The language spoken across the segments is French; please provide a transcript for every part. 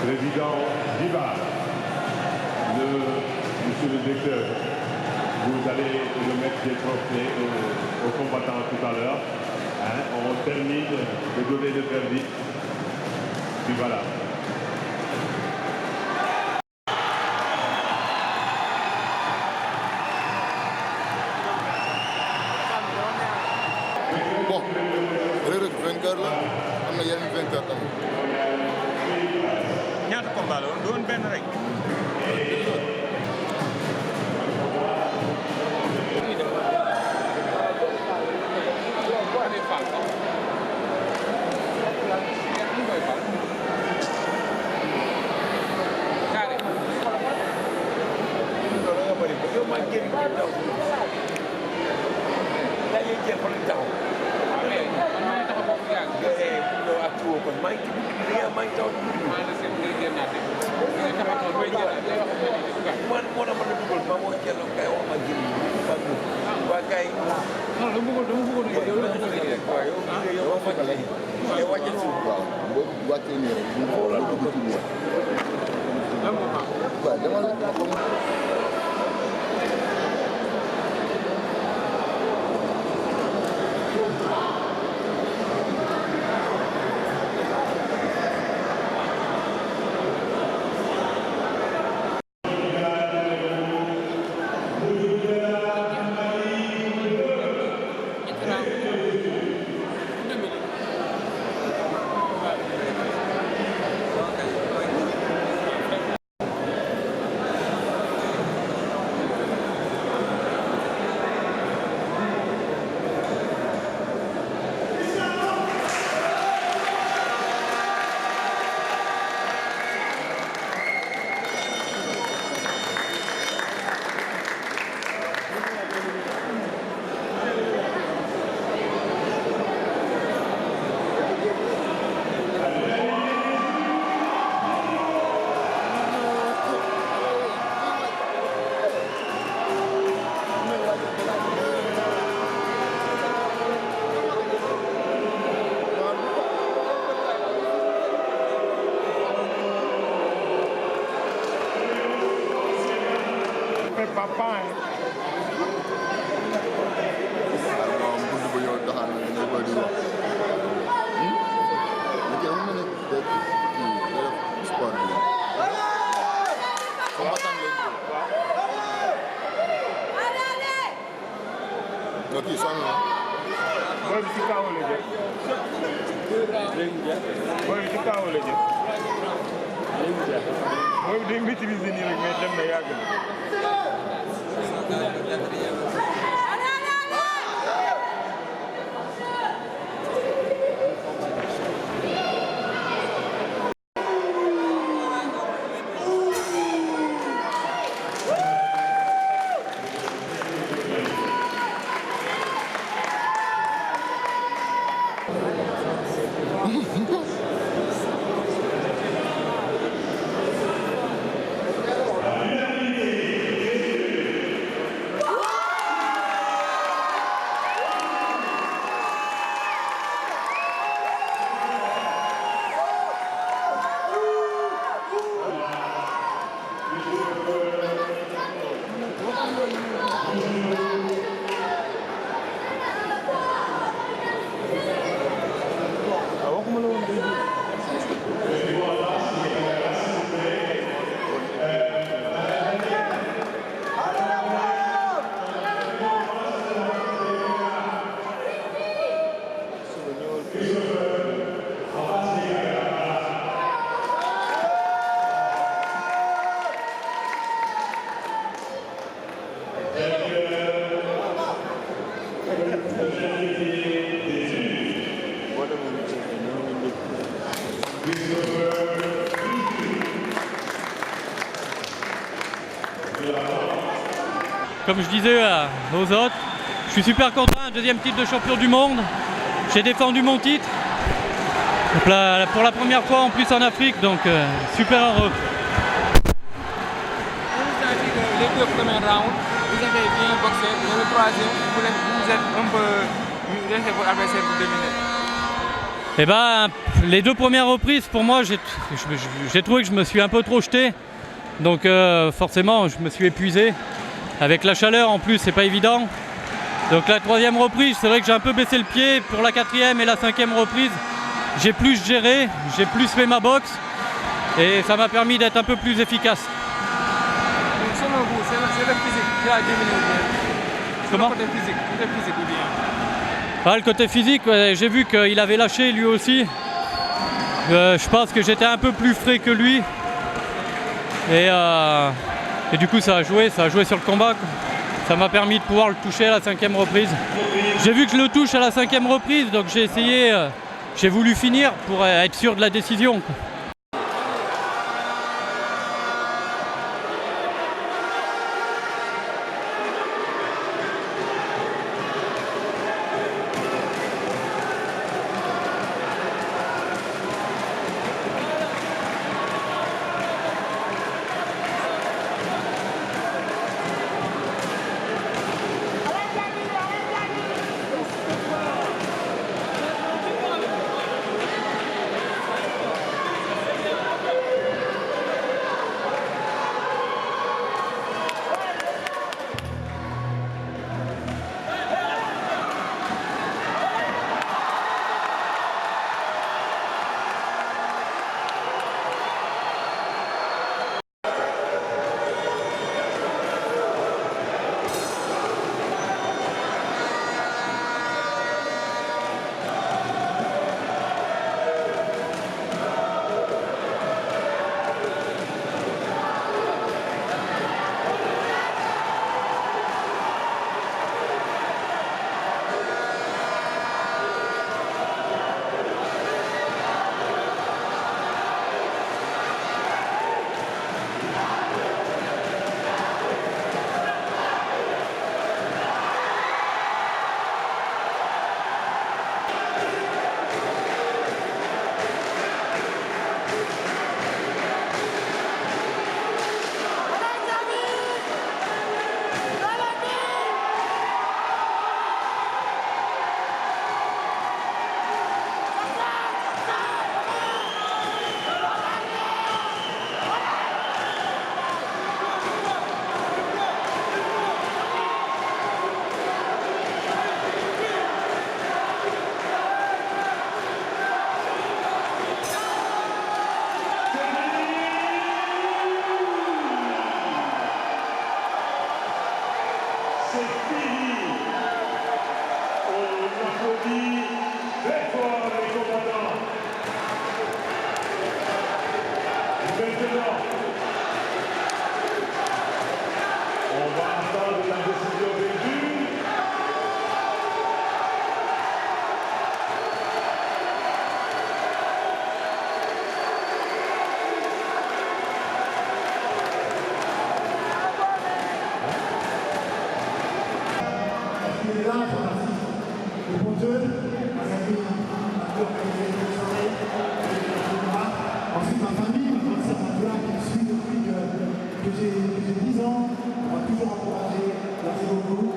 Président Diva, monsieur le directeur, vous allez remettre des trophées aux combattants tout à l'heure. Hein, on termine de donner le verdict. Puis voilà. Bon, Reug Reug vainqueur la am na yeneen vainqueur tamit. ñaata combat la woon doon benn rek. Comme je disais aux autres, je suis super content, deuxième titre de champion du monde. J'ai défendu mon titre. Donc là, pour la première fois en plus en Afrique, donc super heureux. Les deux premiers rounds, vous avez bien boxé, mais le troisième, vous êtes un peu laissé votre adversaire vous dominer. Eh ben, les 2 premières reprises, pour moi, j'ai trouvé que je me suis un peu trop jeté. Donc forcément, je me suis épuisé. Avec la chaleur en plus, c'est pas évident. Donc la 3e reprise, c'est vrai que j'ai un peu baissé le pied. Pour la 4e et la 5e reprise, j'ai plus géré, j'ai plus fait ma boxe. Et ça m'a permis d'être un peu plus efficace. Donc selon vous, c'est le physique qui a diminué ou bien? Comment? Le côté physique ou bien? Ah, le côté physique, ouais, j'ai vu qu'il avait lâché lui aussi. Je pense que j'étais un peu plus frais que lui. Et du coup ça a joué sur le combat, quoi. Ça m'a permis de pouvoir le toucher à la 5e reprise. J'ai vu que je le touche à la 5e reprise, donc j'ai essayé, j'ai voulu finir pour être sûr de la décision, quoi. Ensuite, ma famille, ma grande sœur Matula, qui me suit depuis que j'ai 10 ans, on m'a toujours encouragé. Merci beaucoup.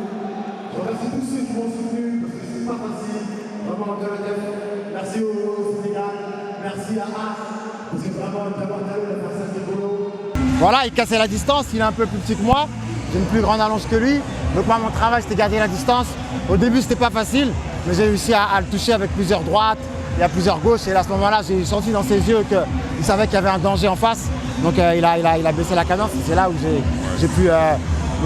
Je remercie tous ceux qui m'ont soutenu, parce que c'est pas facile. Vraiment, merci au Sénégal, merci à As, parce que vraiment, d'avoir talent, la personne de boulot. Voilà, il cassait la distance, il est un peu plus petit que moi. J'ai une plus grande allonge que lui. Donc moi, mon travail, c'était garder la distance. Au début, c'était pas facile, mais j'ai réussi à le toucher avec plusieurs droites et à plusieurs gauches. Et à ce moment-là, j'ai senti dans ses yeux qu'il savait qu'il y avait un danger en face. Donc il a baissé la cadence. C'est là où j'ai pu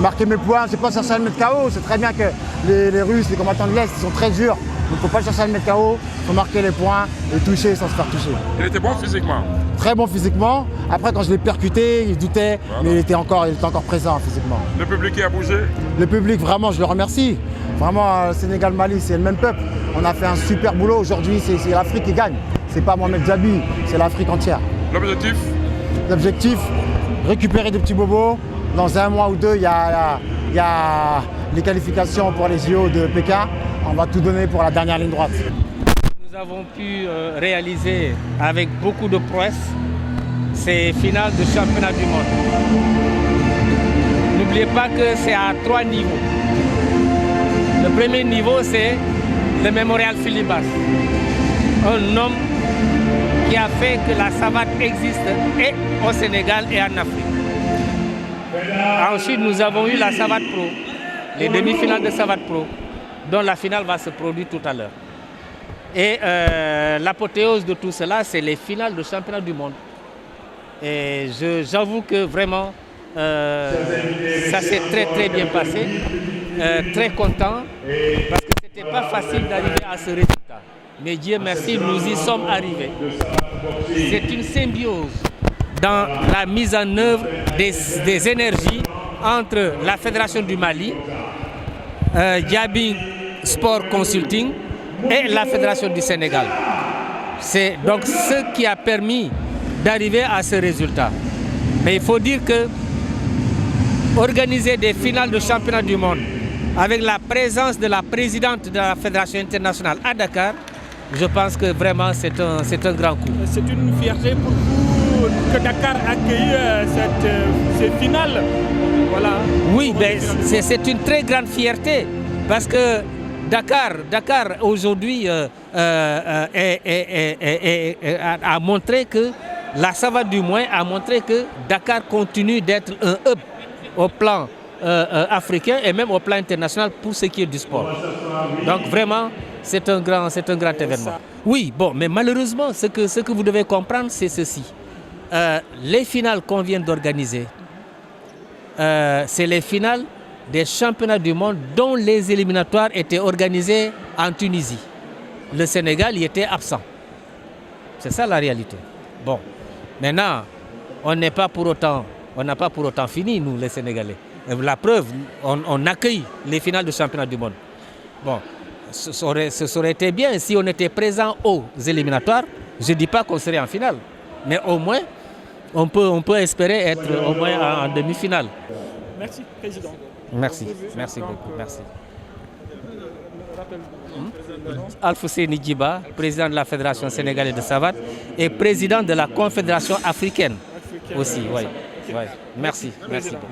marquer mes points. Je n'ai pas cherché à le mettre KO. C'est très bien que les Russes, les combattants de l'Est, ils sont très durs. Donc il ne faut pas chercher à le mettre KO. Il faut marquer les points et toucher sans se faire toucher. Il était bon physiquement? Très bon physiquement. Après, quand je l'ai percuté, il doutait, voilà. Mais il était encore présent physiquement. Le public qui a bougé? Le public, vraiment, je le remercie. Vraiment, Sénégal-Mali, c'est le même peuple. On a fait un super boulot. Aujourd'hui, c'est l'Afrique qui gagne. C'est pas Mohamed Djabi, c'est l'Afrique entière. L'objectif? L'objectif, récupérer des petits bobos. Dans 1 mois ou 2, il y a les qualifications pour les JO de Pékin. On va tout donner pour la dernière ligne droite. Nous avons pu réaliser avec beaucoup de prouesses ces finales de championnat du monde. N'oubliez pas que c'est à 3 niveaux. Le premier niveau, c'est le mémorial Philippe Bas. un homme qui a fait que la savate existe et au Sénégal et en Afrique. Ensuite, nous avons eu la savate pro, les demi-finales de savate pro, dont la finale va se produire tout à l'heure. Et l'apothéose de tout cela, c'est les finales de championnat du monde. Et j'avoue que vraiment, ça s'est très bien passé. Très content, parce que ce n'était pas facile d'arriver à ce résultat. Mais Dieu merci, nous y sommes arrivés. C'est une symbiose dans la mise en œuvre des énergies entre la Fédération du Mali, Diaby Sport Consulting et la Fédération du Sénégal. C'est donc ce qui a permis d'arriver à ce résultat. Mais il faut dire que organiser des finales de championnat du monde avec la présence de la présidente de la Fédération internationale à Dakar, je pense que vraiment c'est un grand coup. C'est une fierté pour vous que Dakar accueille cette finale. Voilà. Oui, ben, c'est une très grande fierté parce que Dakar aujourd'hui a montré que la savate du Moins a montré que Dakar continue d'être un hub au plan africain et même au plan international pour ce qui est du sport. Donc vraiment, c'est un grand événement. Oui, bon, mais malheureusement, ce que vous devez comprendre, c'est ceci. Les finales qu'on vient d'organiser, c'est les finales des championnats du monde dont les éliminatoires étaient organisés en Tunisie. Le Sénégal y était absent. C'est ça la réalité. Bon, maintenant, on n'a pas pour autant fini, nous, les Sénégalais. La preuve, on accueille les finales du championnat du monde. Bon, ce aurait été bien si on était présent aux éliminatoires. Je ne dis pas qu'on serait en finale, mais au moins, on peut espérer être au moins en demi-finale. Merci, Président. Merci beaucoup. Merci. Alfousseni Djiba, président de la Fédération sénégalaise de savate et président de la Confédération africaine aussi. Ouais. Merci beaucoup.